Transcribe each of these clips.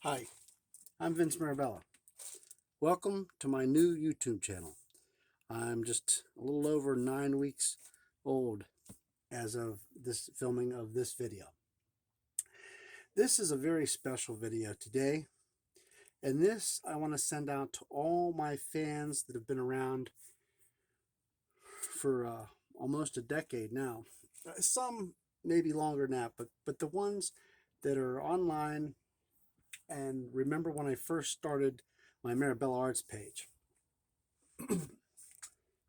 Hi, I'm Vince Marabella. Welcome to my new YouTube channel. I'm just a little over 9 weeks old as of this filming of this video. This is a very special video today, and this I want to send out to all my fans that have been around for almost a decade now. Some maybe longer than that, but the ones that are online and remember when I first started my Marabella Arts page.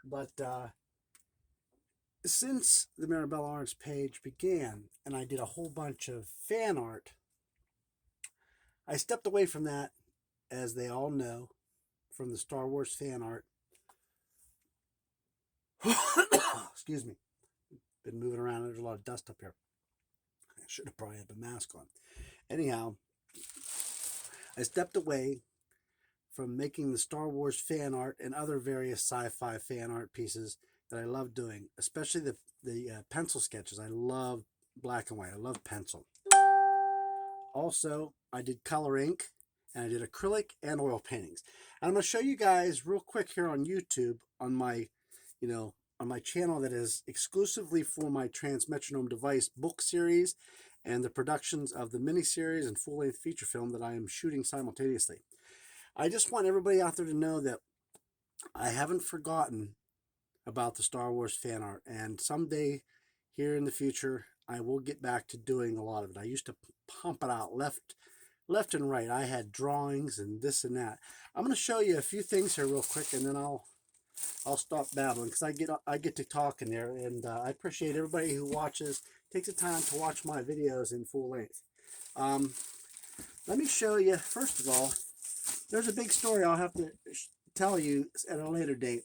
But since the Marabella Arts page began and I did a whole bunch of fan art, I stepped away from that, as they all know, from the Star Wars fan art. Excuse me. Been moving around. There's a lot of dust up here. I should have probably had the mask on. Anyhow, I stepped away from making the Star Wars fan art and other various sci-fi fan art pieces that I love doing, especially the pencil sketches. I love black and white. I love pencil. Also, I did color ink, and I did acrylic and oil paintings. And I'm going to show you guys real quick here on YouTube on my, on my channel that is exclusively for my Trans-Metronome Device book series and the productions of the miniseries and full-length feature film that I am shooting simultaneously. I just want everybody out there to know that I haven't forgotten about the Star Wars fan art, and someday here in the future I will get back to doing a lot of it. I used to pump it out left and right. I had drawings and this and that. I'm going to show you a few things here real quick, and then I'll stop babbling because I get to talking there, and I appreciate everybody who watches, takes the time to watch my videos in full length. Let me show you, first of all, there's a big story I'll have to tell you at a later date.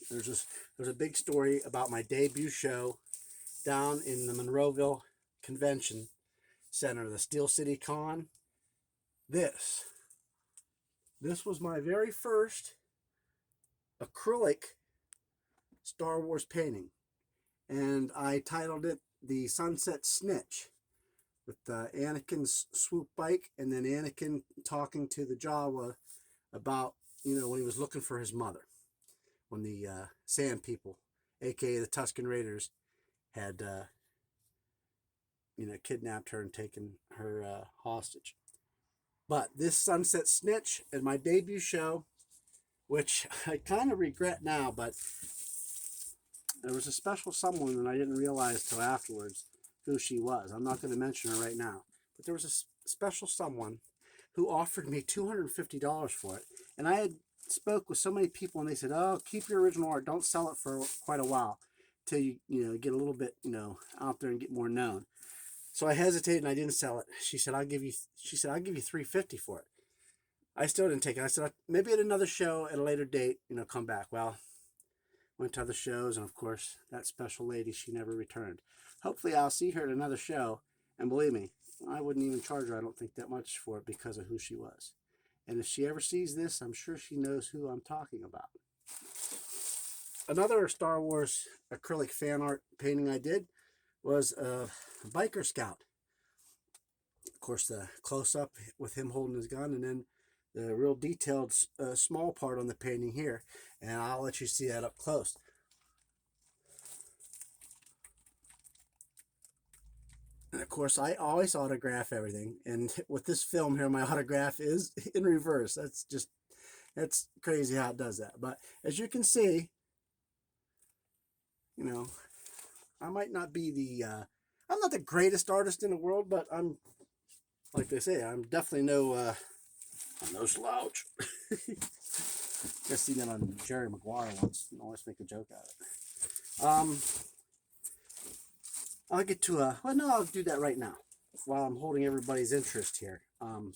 There's a big story about my debut show down in the Monroeville Convention Center, the Steel City Con. This was my very first acrylic Star Wars painting, and I titled it The Sunset Snitch, with Anakin's swoop bike and then Anakin talking to the Jawa about, when he was looking for his mother, when the Sand People, aka the Tusken Raiders, had kidnapped her and taken her hostage. But this Sunset Snitch is my debut show, which I kind of regret now, but there was a special someone, and I didn't realize till afterwards who she was. I'm not going to mention her right now, but there was a special someone who offered me $250 for it, and I had spoke with so many people, and they said, "Oh, keep your original art. Don't sell it for quite a while till you get a little bit out there and get more known." So I hesitated and I didn't sell it. She said, "I'll give you." She said, "I'll give you $350 for it." I still didn't take it. I said, "Maybe at another show at a later date, come back." Well, went to other shows, and of course, that special lady, she never returned. Hopefully, I'll see her at another show, and believe me, I wouldn't even charge her, I don't think, that much for it because of who she was. And if she ever sees this, I'm sure she knows who I'm talking about. Another Star Wars acrylic fan art painting I did was a biker scout. Of course, the close-up with him holding his gun, and then the real detailed small part on the painting here. And I'll let you see that up close. And of course, I always autograph everything. And with this film here, my autograph is in reverse. That's crazy how it does that. But as you can see, I might not be I'm not the greatest artist in the world, but I'm, like they say, I'm definitely no slouch. Just seen that on Jerry Maguire once. I always make a joke out of it. I'll get to I'll do that right now while I'm holding everybody's interest here. I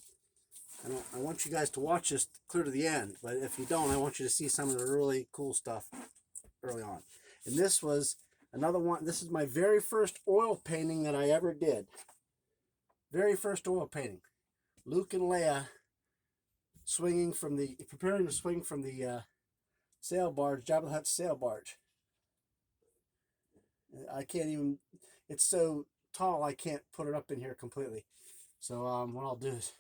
want you guys to watch this clear to the end, but if you don't, I want you to see some of the really cool stuff early on. And this was another one. This is my very first oil painting that I ever did. Very first oil painting. Luke and Leia preparing to swing from the sail barge, Jabba the Hutt's sail barge. I can't even, it's so tall I can't put it up in here completely. So what I'll do is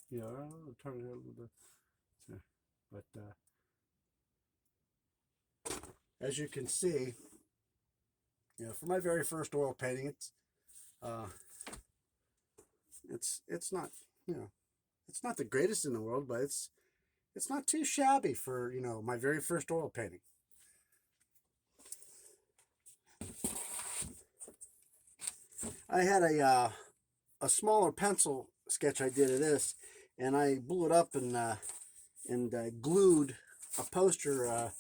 but you know, I'll turn it a little bit. But as you can see, you know, for my very first oil painting, it's not, you know, it's not the greatest in the world, but it's not too shabby for, you know, my very first oil painting. I had a smaller pencil sketch I did of this, and I blew it up and glued a poster,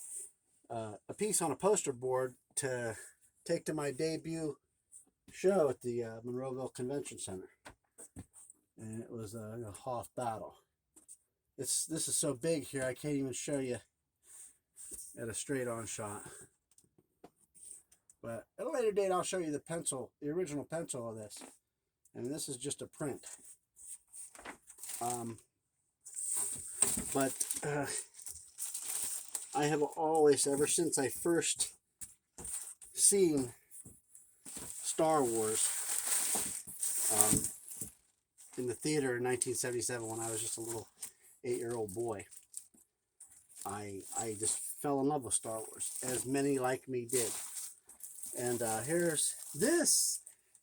a piece on a poster board to take to my debut show at the Monroeville Convention Center, and it was a Hoth battle. This is so big here I can't even show you at a straight-on shot. But at a later date, I'll show you the original pencil of this. And this is just a print. But I have always, ever since I first seen Star Wars in the theater in 1977 when I was just a little 8-year-old boy, I just fell in love with Star Wars, as many like me did. And this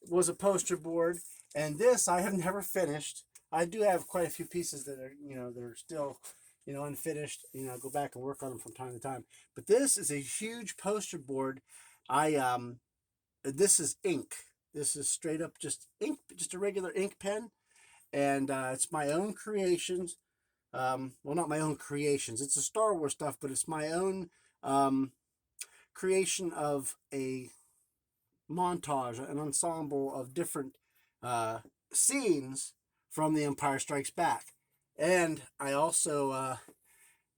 was a poster board, and this I have never finished. I do have quite a few pieces that are, you know, they're still, you know, unfinished. You know, I go back and work on them from time to time. But this is a huge poster board. This is ink. This is straight up just ink, just a regular ink pen, and it's my own creations. Well, not my own creations. It's a Star Wars stuff, but it's my own creation of a montage, an ensemble of different scenes from The Empire Strikes Back. And I also,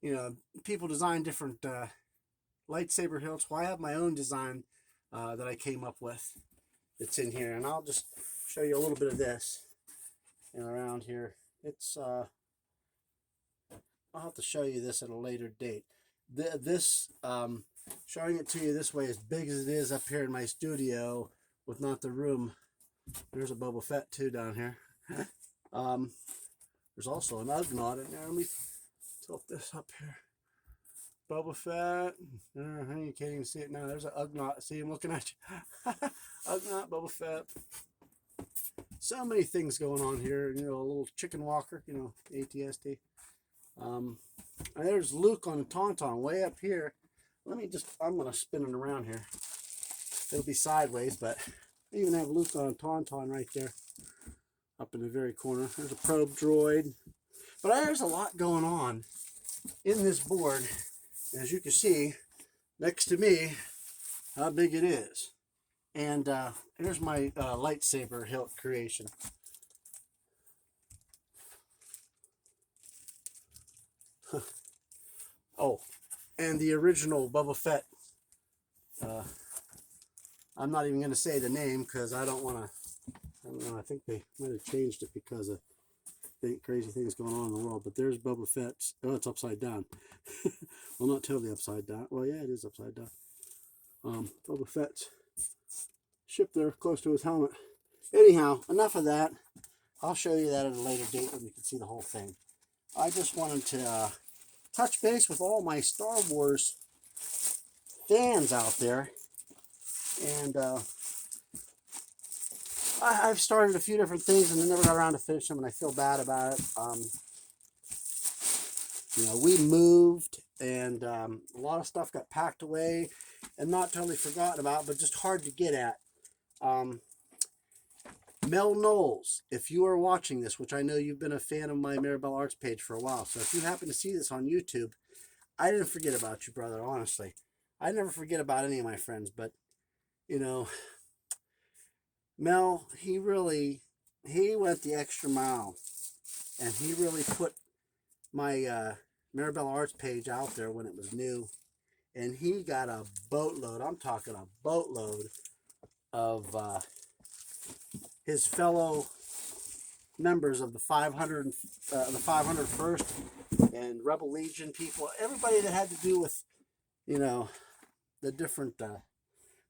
you know, people design different lightsaber hilts. Well, I have my own design that I came up with. It's in here, and I'll just show you a little bit of this. And around here, it's I'll have to show you this at a later date. Showing it to you this way, as big as it is up here in my studio with not the room. There's a Boba Fett too down here. There's also an Ugnaught in there. Let me tilt this up here. Boba Fett. You can't even see it now. There's an Ugnaught. See him looking at you. Ugnaught, Boba Fett. So many things going on here. You know, a little chicken walker. You know, ATST. And there's Luke on the Tauntaun way up here. I'm going to spin it around here. It'll be sideways, but I even have Luke on a Tauntaun right there. Up in the very corner. There's a probe droid. But there's a lot going on in this board. As you can see, next to me, how big it is. And here's my lightsaber hilt creation. Oh, and the original Bubba Fett. I'm not even going to say the name because I don't want to. I don't know. I think they might have changed it because of crazy things going on in the world. But there's Boba Fett's. Oh, it's upside down. Well, not totally upside down. Well, yeah, it is upside down. Boba Fett's ship there close to his helmet. Anyhow, enough of that. I'll show you that at a later date when you can see the whole thing. I just wanted to touch base with all my Star Wars fans out there. And I've started a few different things and I never got around to finish them, and I feel bad about it. You know, we moved, and a lot of stuff got packed away and not totally forgotten about, but just hard to get at. Mel Knowles, if you are watching this, which I know you've been a fan of my Maribel Arts page for a while, so if you happen to see this on YouTube, I didn't forget about you, brother, honestly. I never forget about any of my friends, but, you know, Mel, he went the extra mile, and he really put my Maribel Arts page out there when it was new, and he got a boatload, I'm talking a boatload, of his fellow members of the 501st and Rebel Legion people, everybody that had to do with, you know, the different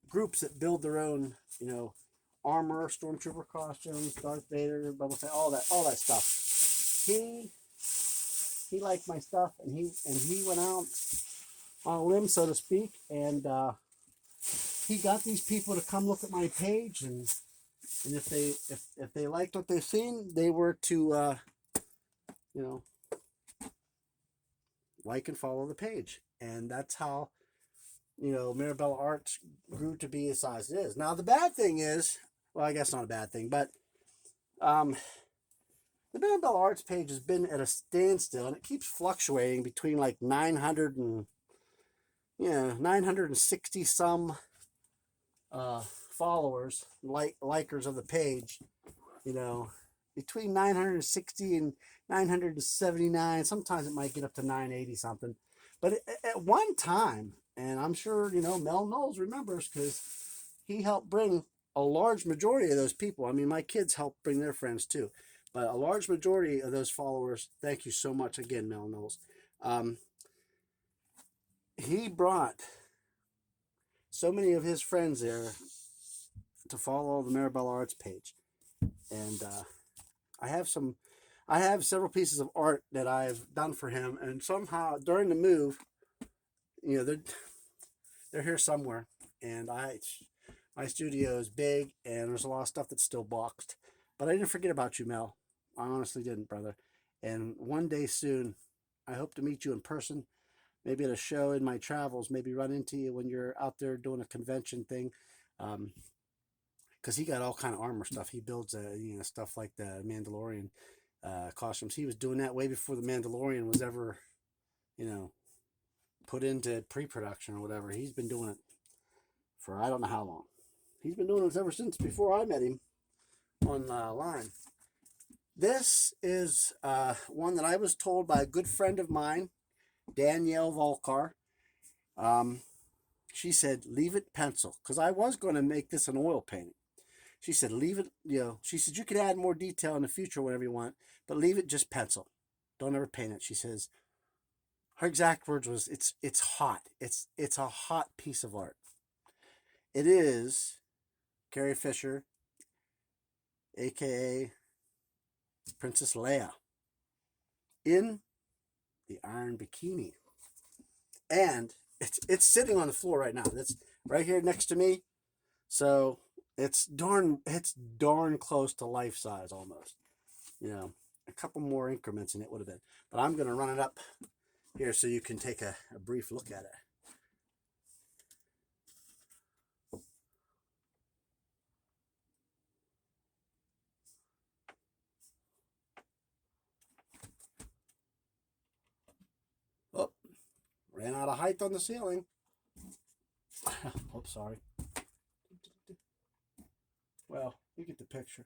groups that build their own, you know, armor, stormtrooper costumes, Darth Vader, Bubba Fett, all that stuff. he liked my stuff, and he went out on a limb, so to speak, and he got these people to come look at my page, and if they liked what they've seen, they were to you know, like and follow the page, and that's how, you know, Mirabella Arts grew to be the size it is. Now the bad thing is, well, I guess not a bad thing, but the Mirabella Arts page has been at a standstill, and it keeps fluctuating between like 900 and 960 some followers, likers of the page, you know, between 960 and 979. Sometimes it might get up to 980 something. But at one time, and I'm sure, you know, Mel Knowles remembers because he helped bring a large majority of those people. I mean, my kids helped bring their friends too. But a large majority of those followers, thank you so much again, Mel Knowles. He brought so many of his friends there to follow the Mirabella Arts page. And I have several pieces of art that I've done for him, and somehow during the move, you know, they're here somewhere, and my studio is big, and there's a lot of stuff that's still boxed, but I didn't forget about you, Mel. I honestly didn't, brother. And one day soon, I hope to meet you in person, maybe at a show in my travels, maybe run into you when you're out there doing a convention thing. Because he got all kind of armor stuff. He builds, you know, stuff like the Mandalorian costumes. He was doing that way before the Mandalorian was ever, you know, put into pre-production or whatever. He's been doing it for I don't know how long. He's been doing it ever since before I met him online. This is one that I was told by a good friend of mine, Danielle Volkar. She said, leave it pencil, because I was going to make this an oil painting. She said, leave it, you know, she said, you could add more detail in the future, whatever you want, but leave it just pencil. Don't ever paint it. She says, her exact words was, it's hot. It's a hot piece of art. It is Carrie Fisher, a.k.a. Princess Leia, in the Iron Bikini. And it's sitting on the floor right now. That's right here next to me. So it's darn close to life size almost. You know, a couple more increments and it would have been. But I'm going to run it up here so you can take a brief look at it. Oh, ran out of height on the ceiling. Oh, sorry. Well, you get the picture.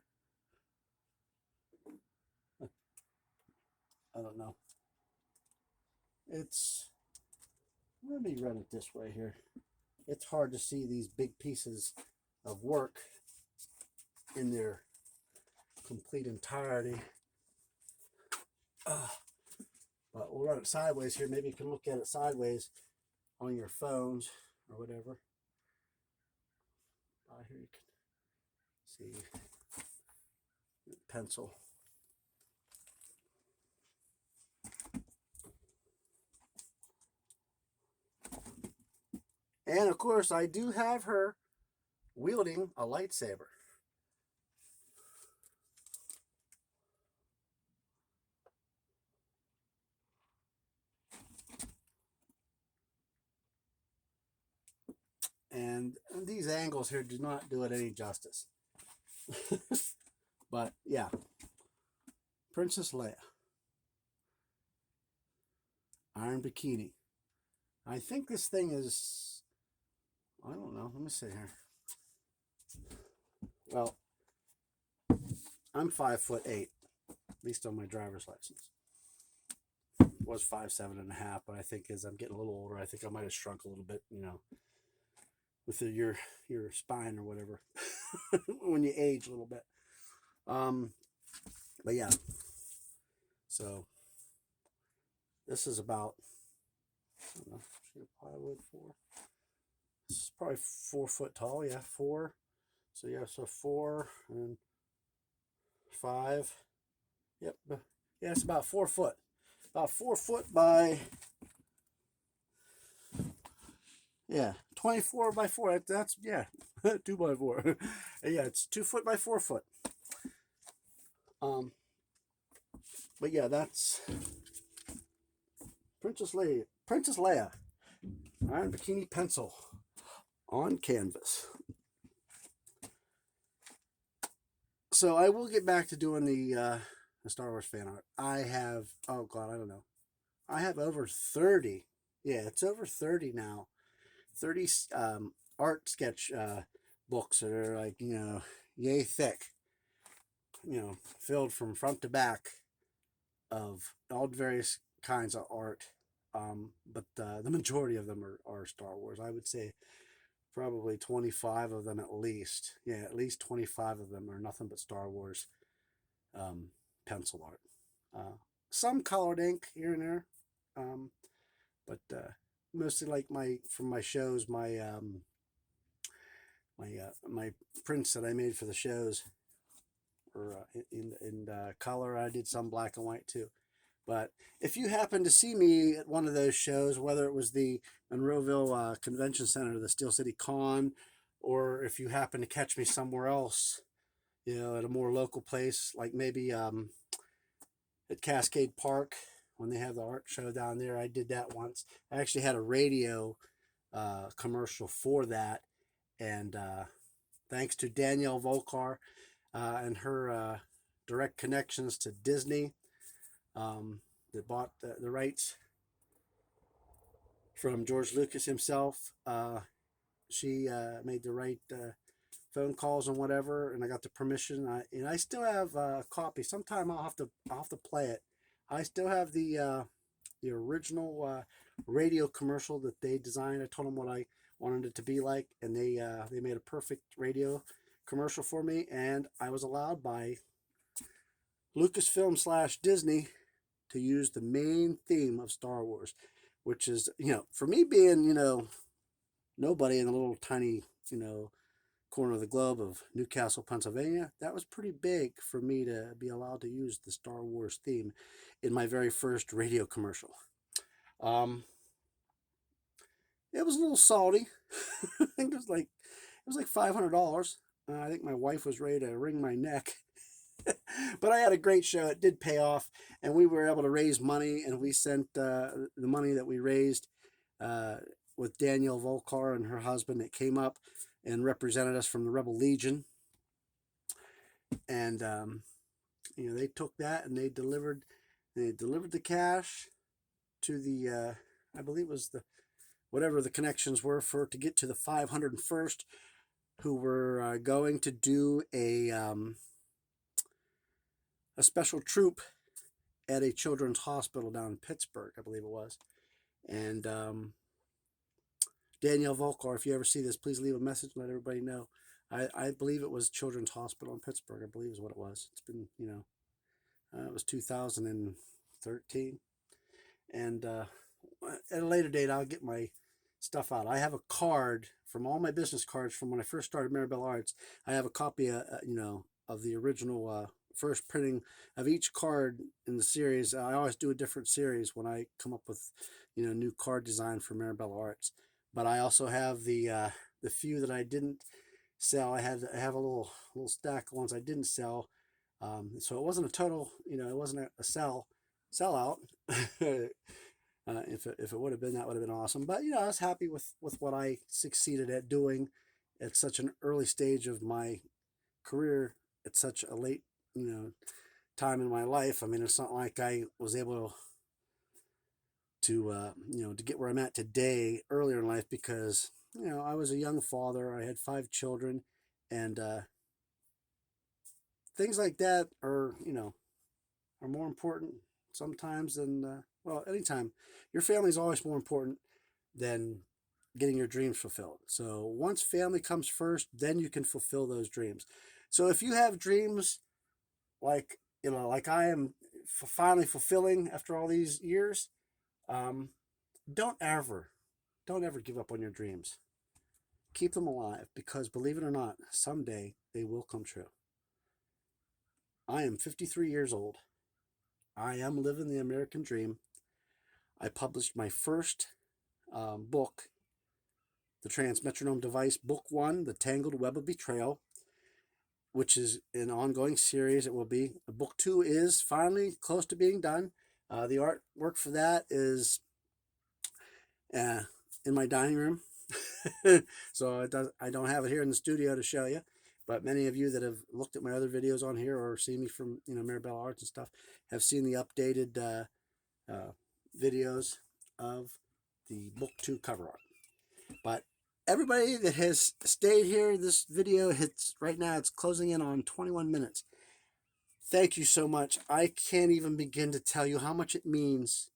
I don't know. Let me run it this way here. It's hard to see these big pieces of work in their complete entirety. But we'll run it sideways here. Maybe you can look at it sideways on your phones or whatever. Here you can see pencil. And of course, I do have her wielding a lightsaber. And these angles here do not do it any justice. But yeah, Princess Leia, Iron Bikini. I think this thing is, I don't know, let me see here. Well, I'm 5'8", at least on my driver's license. Was 5'7.5", but I think as I'm getting a little older, I think I might have shrunk a little bit, you know, with your spine or whatever when you age a little bit. But yeah, so this is about, I don't know, plywood 4. This is probably 4 foot tall. Yeah, 4. So yeah, so 4 and 5. Yep, Yeah, it's about 4 foot. About 4 foot by, yeah, 24 by 4. That's, yeah, 2 by 4. Yeah, it's 2 foot by 4 foot. Um, but yeah, that's Princess Leia. Princess Leia, iron bikini pencil on canvas. So I will get back to doing the Star Wars fan art. I have, oh God, I don't know. I have over 30. Yeah, it's over 30 now. 30 art sketch books that are like, yay thick, filled from front to back of all various kinds of art. But the majority of them are Star Wars. I would say probably 25 of them at least. Yeah, at least 25 of them are nothing but Star Wars pencil art. Some colored ink here and there, but mostly like from my shows, my prints that I made for the shows were in color. I did some black and white too. But if you happen to see me at one of those shows, whether it was the Monroeville Convention Center, the Steel City Con, or if you happen to catch me somewhere else, at a more local place, like maybe at Cascade Park when they have the art show down there, I did that once. I actually had a radio commercial for that, and thanks to Danielle Volkar and her direct connections to Disney, that bought the rights from George Lucas himself. She made the right phone calls and whatever, and I got the permission. I still have a copy. Sometime I'll have to play it. I still have the original radio commercial that they designed. I told them what I wanted it to be like, and they made a perfect radio commercial for me, and I was allowed by Lucasfilm / Disney to use the main theme of Star Wars, which is, for me being, nobody in a little tiny, corner of the globe of Newcastle, Pennsylvania, that was pretty big for me to be allowed to use the Star Wars theme in my very first radio commercial. Um, it was a little salty. I think it was like $500. I think my wife was ready to wring my neck. But I had a great show. It did pay off, and we were able to raise money, and we sent the money that we raised uh, with Danielle Volkar and her husband that came up and represented us from the Rebel Legion. And they took that and they delivered the cash to the I believe it was the whatever the connections were to get to the 501st, who were going to do a special troop at a children's hospital down in Pittsburgh, I believe it was. And Danielle Volkar, if you ever see this, please leave a message and let everybody know. I believe it was Children's Hospital in Pittsburgh, I believe is what it was. It's been, it was 2013. And at a later date, I'll get my stuff out. I have a card from all my business cards from when I first started Maribel Arts. I have a copy, of the original first printing of each card in the series. I always do a different series when I come up with, new card design for Maribel Arts. But I also have the few that I didn't sell. I have a little stack of ones I didn't sell. So it wasn't a total, it wasn't a sellout. If it would have been, that would have been awesome. But I was happy with what I succeeded at doing at such an early stage of my career, at such a late time in my life. I mean, it's not like I was able to get where I'm at today earlier in life, because I was a young father. I had 5 children, and things like that are more important sometimes than anytime. Your family is always more important than getting your dreams fulfilled. So once family comes first, then you can fulfill those dreams. So if you have dreams like like I am finally fulfilling after all these years, um, don't ever give up on your dreams. Keep them alive, because believe it or not, someday they will come true. I am 53 years old. I am living the American dream. I published my first book, The Transmetronome Device, Book 1, The Tangled Web of Betrayal, which is an ongoing series. It will be. Book 2 is finally close to being done. The artwork for that is in my dining room. So I don't have it here in the studio to show you. But many of you that have looked at my other videos on here or seen me from Maribel Arts and stuff have seen the updated videos of the Book 2 cover art. But everybody that has stayed here, this video hits right now, it's closing in on 21 minutes. Thank you so much. I can't even begin to tell you how much it means,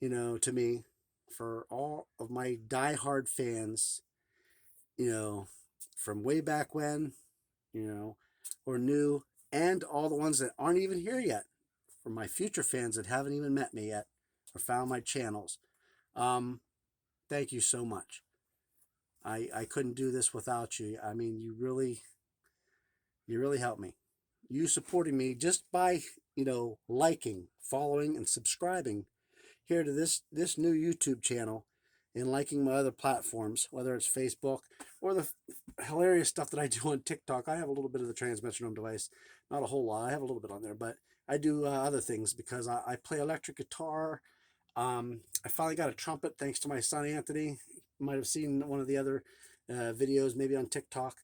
to me, for all of my diehard fans, from way back when, or new, and all the ones that aren't even here yet, for my future fans that haven't even met me yet or found my channels. Thank you so much. I couldn't do this without you. I mean, you really helped me. You supporting me just by, liking, following, and subscribing here to this new YouTube channel and liking my other platforms, whether it's Facebook or the hilarious stuff that I do on TikTok. I have a little bit of the Transmetronome Device, not a whole lot. I have a little bit on there, but I do other things because I play electric guitar. I finally got a trumpet thanks to my son Anthony. You might have seen one of the other videos, maybe on TikTok.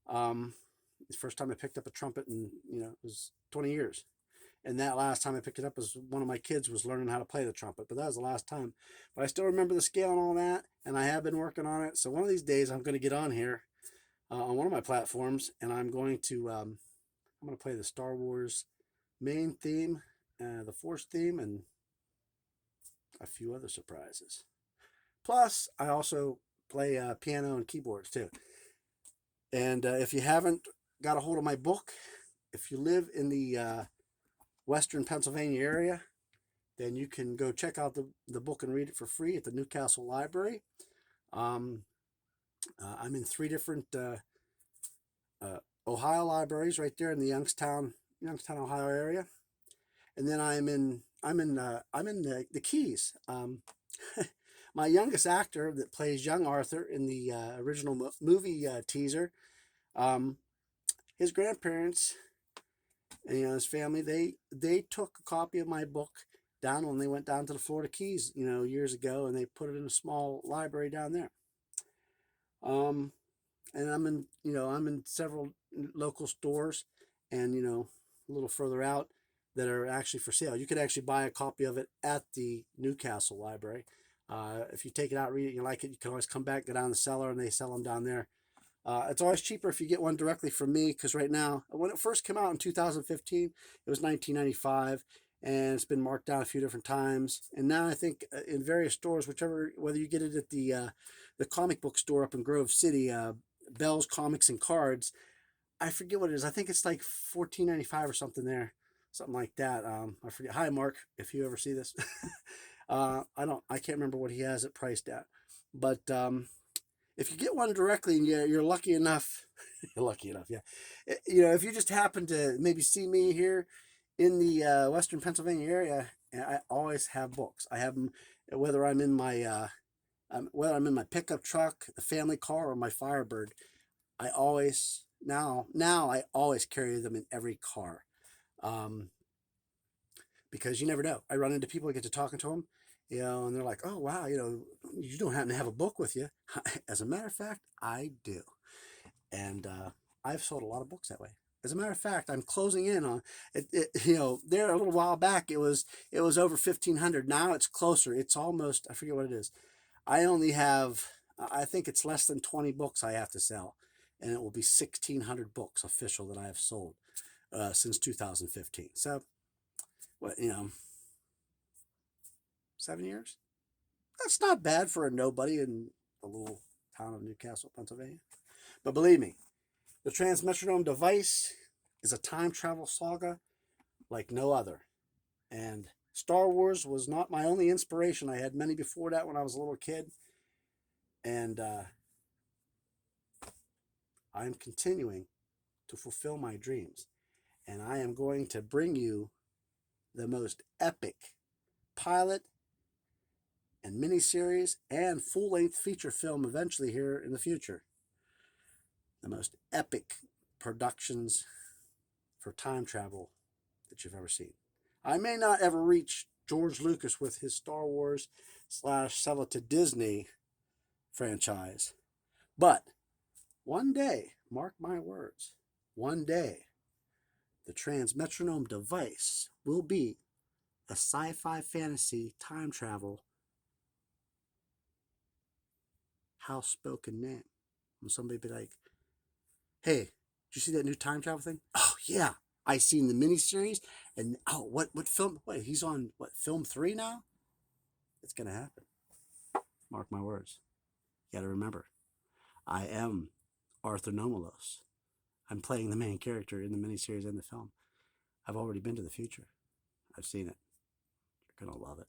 The first time I picked up a trumpet in, it was 20 years. And that last time I picked it up was one of my kids was learning how to play the trumpet. But that was the last time. But I still remember the scale and all that. And I have been working on it. So one of these days I'm going to get on here on one of my platforms. And I'm going to play the Star Wars main theme, the Force theme, and a few other surprises. Plus, I also play piano and keyboards too. And if you haven't got a hold of my book, if you live in the Western Pennsylvania area, then you can go check out the book and read it for free at the Newcastle Library. I'm in 3 different Ohio libraries right there in the Youngstown, Ohio area, and then I'm in the Keys. My youngest actor that plays young Arthur in the original movie teaser, his grandparents and his family, they took a copy of my book down when they went down to the Florida Keys, years ago, and they put it in a small library down there. And I'm in several local stores, and a little further out, that are actually for sale. You could actually buy a copy of it at the Newcastle Library. If you take it out, read it, you like it, you can always come back, go down the cellar, and they sell them down there. It's always cheaper if you get one directly from me, because right now, when it first came out in 2015, it was $19.95, and it's been marked down a few different times. And now I think in various stores, whether you get it at the comic book store up in Grove City, Bell's Comics and Cards, I forget what it is. I think it's like $14.95 or something there, something like that. I forget. Hi, Mark, if you ever see this. I can't remember what he has it priced at, but if you get one directly and you're lucky enough, yeah. If you just happen to maybe see me here in the Western Pennsylvania area, I always have books. I have them whether I'm in my pickup truck, the family car, or my Firebird. I always I always carry them in every car, because you never know. I run into people, I get to talking to them, and they're like, "Oh wow, you don't happen to have a book with you?" As a matter of fact, I do, and I've sold a lot of books that way. As a matter of fact, I'm closing in on it. There a little while back, it was over 1,500. Now it's closer. It's almost, I forget what it is. I only have, I think it's less than 20 books I have to sell, and it will be 1,600 books official that I have sold since 2015. So, 7 years? That's not bad for a nobody in the little town of Newcastle, Pennsylvania. But believe me, the Transmetronome Device is a time travel saga like no other. And Star Wars was not my only inspiration. I had many before that when I was a little kid. And I am continuing to fulfill my dreams. And I am going to bring you the most epic pilot and miniseries and full-length feature film eventually here in the future. The most epic productions for time travel that you've ever seen. I may not ever reach George Lucas with his Star Wars / sell it to Disney franchise, but one day, mark my words, one day, the transmetronome device will be a sci-fi fantasy time travel house-spoken name. When somebody be like, hey, did you see that new time travel thing? Oh, yeah. I seen the miniseries, and oh, what film? Wait, he's on, what, film 3 now? It's going to happen. Mark my words. You got to remember, I am Arthur Nomalos. I'm playing the main character in the miniseries and the film. I've already been to the future. I've seen it. You're going to love it.